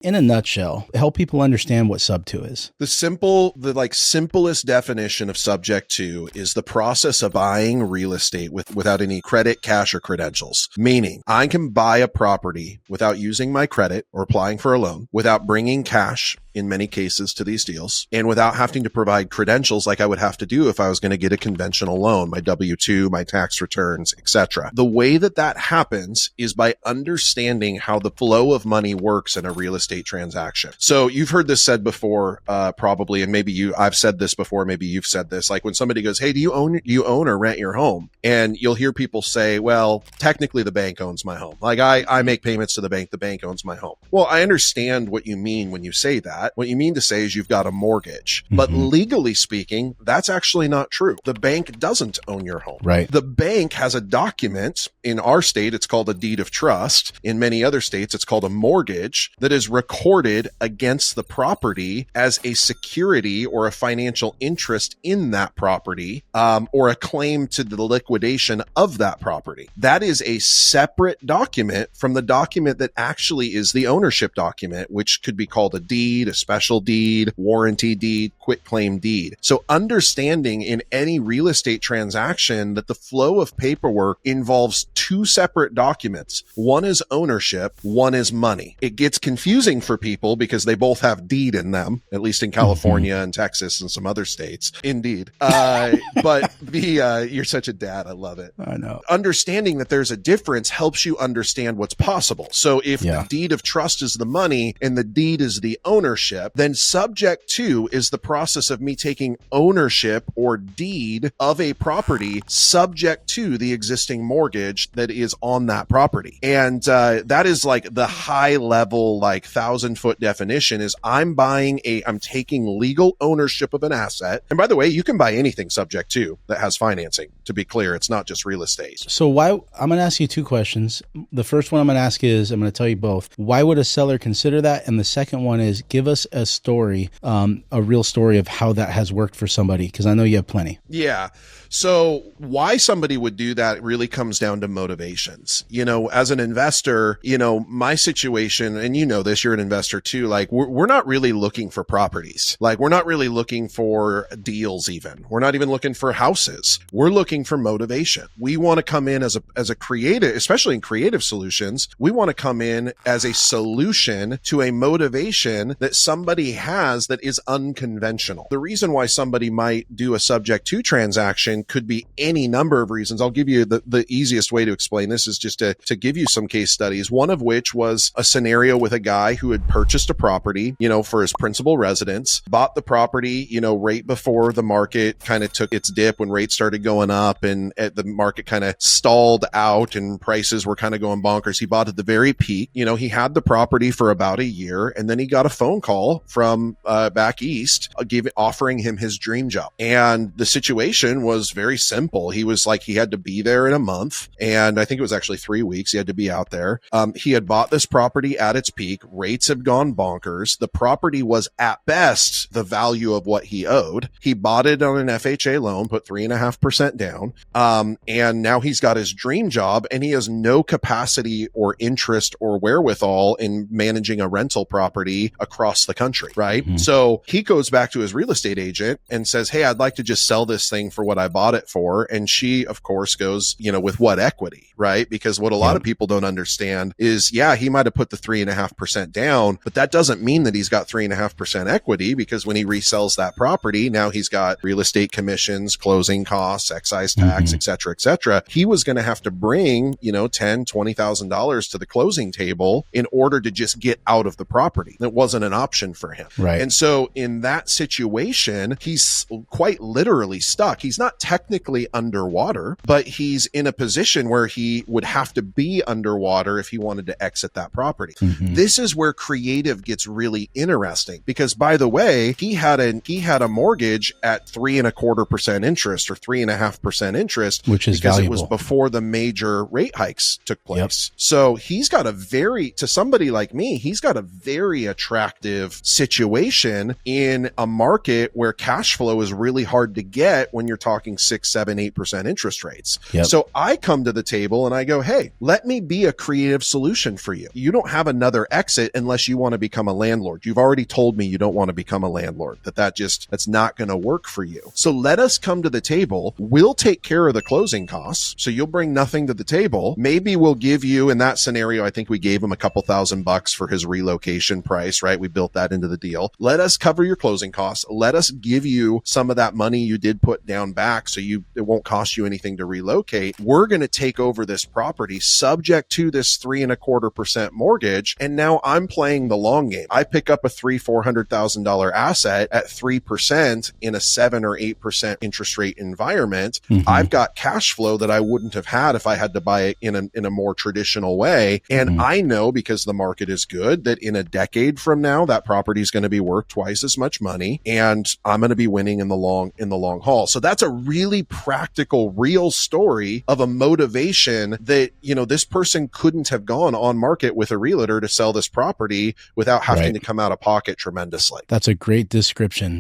In a nutshell, help people understand what Sub2 is. The simplest definition of Subject 2 is the process of buying real estate without any credit, cash, or credentials. Meaning, I can buy a property without using my credit or applying for a loan, without bringing cash in many cases to these deals, and without having to provide credentials like I would have to do if I was going to get a conventional loan, my W-2, my tax returns, etc. The way that happens is by understanding how the flow of money works in a real estate transaction. So you've heard this said before, probably, and maybe I've said this before, maybe you've said this, like when somebody goes, hey, do you own or rent your home? And you'll hear people say, well, technically the bank owns my home. Like I make payments to the bank owns my home. Well, I understand what you mean when you say that. What you mean to say is you've got a mortgage, but legally speaking, that's actually not true. The bank doesn't own your home. Right. The bank has a document. In our state, it's called a deed of trust. In many other states, it's called a mortgage that is recorded against the property as a security or a financial interest in that property, or a claim to the liquidation of that property. That is a separate document from the document that actually is the ownership document, which could be called a deed, a special deed, warranty deed, quitclaim deed. So understanding in any real estate transaction that the flow of paperwork involves two separate documents. One is ownership, one is money. It gets confusing for people because they both have deed in them, at least in California and Texas and some other states. Indeed. But you're such a dad. I love it. I know. Understanding that there's a difference helps you understand what's possible. So if the deed of trust is the money and the deed is the ownership, then Subject 2 is the process of me taking ownership or deed of a property subject to the existing mortgage that is on that property. And that is like the high level, like 1,000-foot definition is I'm taking legal ownership of an asset. And by the way, you can buy anything Subject 2 that has financing. To be clear, it's not just real estate. So I'm going to ask you two questions. The first one I'm going to ask is, I'm going to tell you both. Why would a seller consider that? And the second one is, give us a story, a real story of how that has worked for somebody, because I know you have plenty. Yeah. So why somebody would do that really comes down to motivations. You know, as an investor, you know, my situation, and you know this, you're an investor too, like we're not really looking for properties. Like we're not really looking for deals even. We're not even looking for houses. We're looking for motivation. We want to come in as a creative, especially in creative solutions, we want to come in as a solution to a motivation that somebody has that is unconventional. The reason why somebody might do a Subject 2 transaction could be any number of reasons. I'll give you the easiest way to explain this is just to give you some case studies. One of which was a scenario with a guy who had purchased a property, you know, for his principal residence, bought the property, you know, right before the market kind of took its dip when rates started going up and the market kind of stalled out and prices were kind of going bonkers. He bought at the very peak. You know, he had the property for about a year and then he got a phone call from back east offering him his dream job. And the situation was very simple. He was like, he had to be there in a month. And I think it was actually 3 weeks. He had to be out there. He had bought this property at its peak. Rates had gone bonkers. The property was at best the value of what he owed. He bought it on an FHA loan, put 3.5% down. And now he's got his dream job and he has no capacity or interest or wherewithal in managing a rental property across the country. Right. Mm-hmm. So he goes back to his real estate agent and says, hey, I'd like to just sell this thing for what I bought it for. And she, of course, goes, you know, with what equity, right? Because what a lot of people don't understand is, yeah, he might have put the 3.5% down, but that doesn't mean that he's got 3.5% equity, because when he resells that property, now he's got real estate commissions, closing costs, excise tax, et cetera, et cetera. He was going to have to bring, you know, $10,000, $20,000 to the closing table in order to just get out of the property. It wasn't an option for him. Right. And so in that situation, he's quite literally stuck. He's not technically underwater, but he's in a position where he would have to be underwater if he wanted to exit that property. Mm-hmm. This is where creative gets really interesting, because by the way, he had a mortgage at 3.25% interest or 3.5% interest, which is because valuable. It was before the major rate hikes took place. Yep. So he's got to somebody like me, he's got a very attractive attractive situation in a market where cash flow is really hard to get when you're talking 6, 7, 8% interest rates. Yep. So I come to the table and I go, hey, let me be a creative solution for you. You don't have another exit unless you want to become a landlord. You've already told me you don't want to become a landlord, that's not going to work for you. So let us come to the table. We'll take care of the closing costs. So you'll bring nothing to the table. Maybe we'll give you, in that scenario, I think we gave him a couple $1,000 for his relocation price, right? We built that into the deal. Let us cover your closing costs. Let us give you some of that money you did put down back, so it won't cost you anything to relocate. We're going to take over this property subject to this 3.25% mortgage. And now I'm playing the long game. I pick up a $400,000 asset at 3% in a 7 or 8% interest rate environment. Mm-hmm. I've got cash flow that I wouldn't have had if I had to buy it in a more traditional way. And mm-hmm. I know, because the market is good, that in a decade from now, that property is going to be worth twice as much money, and I'm going to be winning in the long haul. So that's a really practical, real story of a motivation that, this person couldn't have gone on market with a realtor to sell this property without having to come out of pocket tremendously. That's a great description.